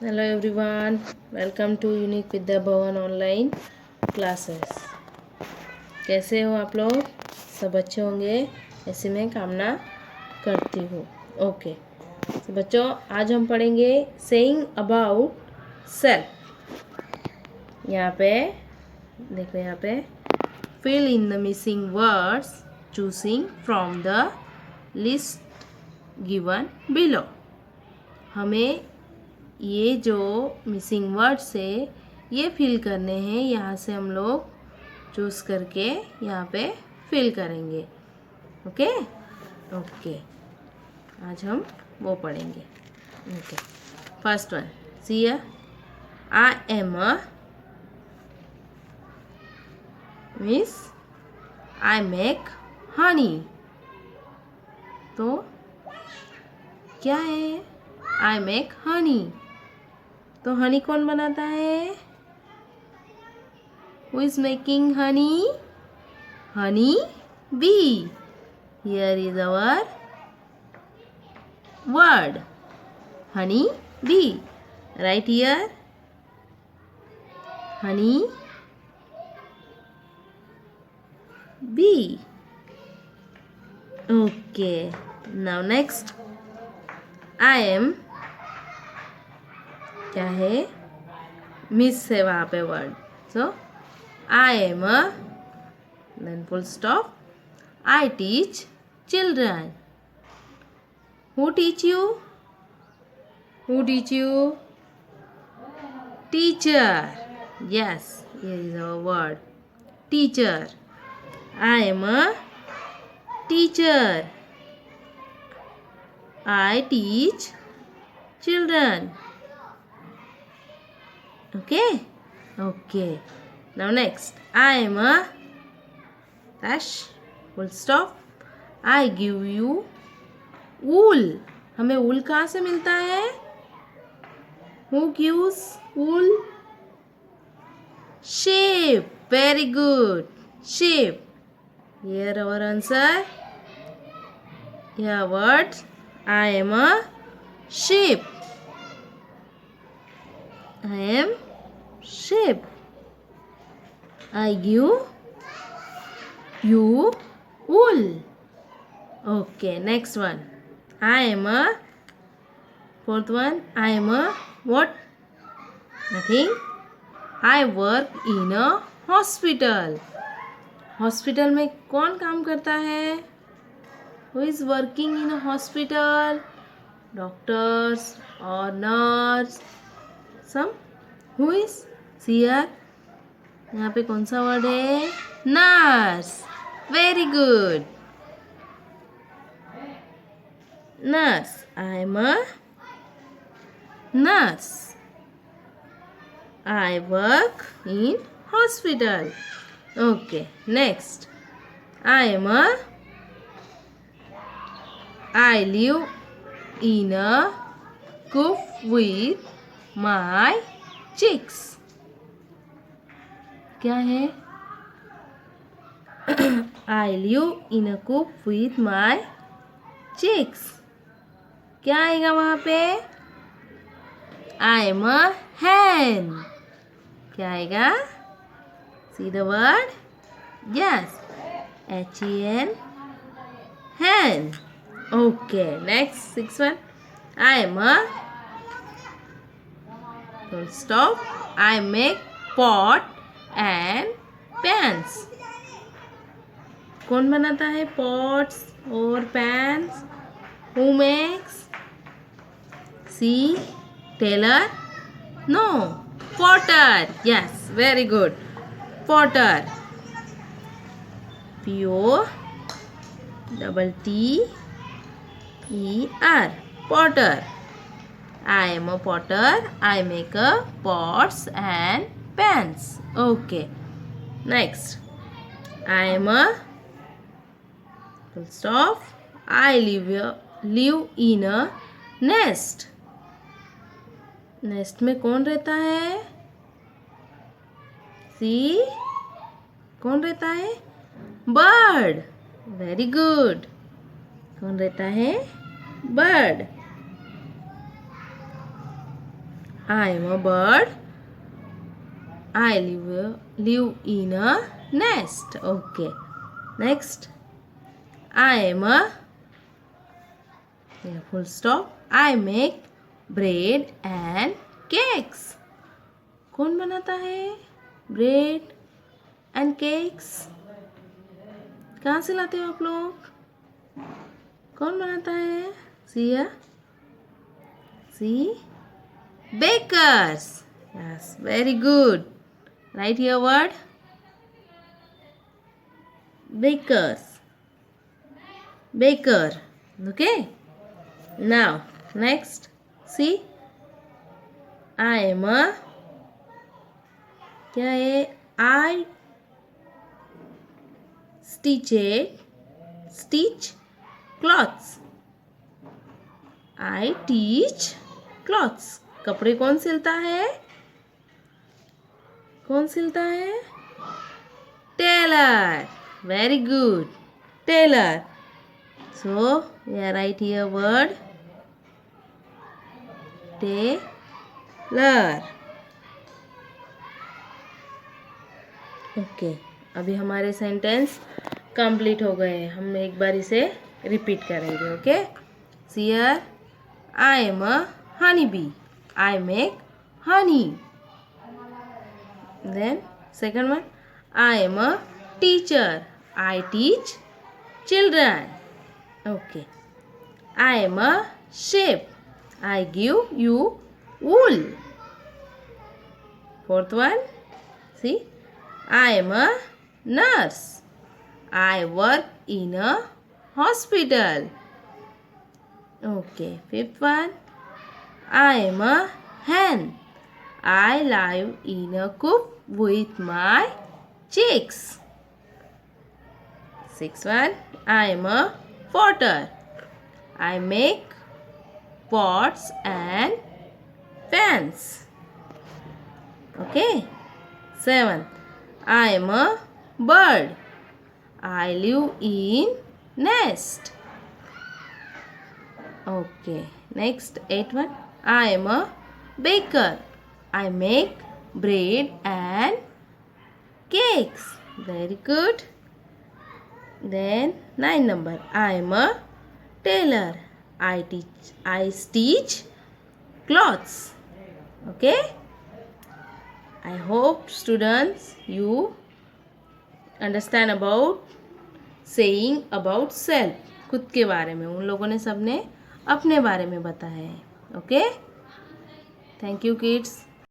Hello everyone, welcome to unique Vidya Bhavan online classes. कैसे हो आप लोग? सब अच्छे होंगे ऐसी मैं कामना करती हूँ। ओके, तो बच्चों आज हम पढ़ेंगे सेइंग अबाउट सेल्फ। यहाँ पे देखो, यहाँ पे fill in the missing words choosing from the list given below. हमें ये जो मिसिंग वर्ड्स है ये फिल करने हैं, यहाँ से हम लोग चूज़ करके यहाँ पे फिल करेंगे। ओके ओके, आज हम वो पढ़ेंगे। Okay, first one, see I am a means I make honey. तो क्या है? I make honey. तो हनी कौन बनाता है? Who is making honey? Honey bee. Here is our word honey bee. Right here honey bee. Okay, now next I am, क्या है? Miss है वहाँ पे word. So I am a, then full stop, I teach children. Who teach you? Who teach you? Teacher. Yes, here is our word teacher. I am a teacher. I teach children. Okay, okay. Now next, I am a dash, full stop. I give you wool. हमें wool कहाँ से मिलता है? Who gives wool? Sheep. Very good. Sheep. Here our answer. Here words. I am a sheep. I am sheep. I give you wool. Okay, next one. I am a, fourth one, I am a what? Nothing. I work in a hospital. Hospital में कौन काम करता है? Who is working in a hospital? Doctors or nurse? Some? Who is? See here. यहाँ पे कौन सा word है? Nurse. Very good, nurse. I am a nurse. I work in hospital. Okay, next I am a, I live in a coop with my chicks. क्या है? I live in a coop with my chicks. क्या आएगा वहाँ पे? I am a hen. क्या आएगा? See the word, yes, HEN, hen. Okay, next six one, I am a, full stop, I make pot and pans. कौन बनाता है pots और pans? Who makes? See, tailor? No, potter. Yes, very good, potter. POTTER, potter. I am a potter. I make pots and pans. Okay. Next, I am a, full stop, I live in a nest. Nest में कौन रहता है? See, कौन रहता है? Bird. Very good. कौन रहता है? Bird. I am a bird. I live in a nest. Okay. Next. I am a full stop. I make bread and cakes. कौन बनाता है ब्रेड एंड केक्स? कहाँ से लाते हो आप लोग? कौन बनाता है? सिया सी bakers. Yes, very good. Write here word bakers. Baker. Okay. Now next, see, I am a क्या है? I stitch cloths. I teach cloths. कपड़े कौन सिलता है? कौन सिलता है? Taylor. Very good. Tailor. So we are write here word tailor. Okay, अभी हमारे sentence complete हो गए. हम एक बार इसे रिपीट करेंगे. Okay, here I am a honey bee. I make honey. Then second one, I am a teacher. I teach children. Okay, I am a sheep. I give you wool. Fourth one, see, I am a nurse. I work in a hospital. Okay, fifth one, I am a hen. I live in a coop with my chicks. Sixth one, I am a potter. I make pots and pans. Okay. 7. I am a bird. I live in nest. Okay. Next, 8 one. I am a baker. I make bread and cakes. Very good. Then 9 number. I am a tailor. I stitch clothes. Okay. I hope students you understand about saying about self. खुद के बारे में उन लोगों ने सबने अपने बारे में बताया है. Okay, thank you kids.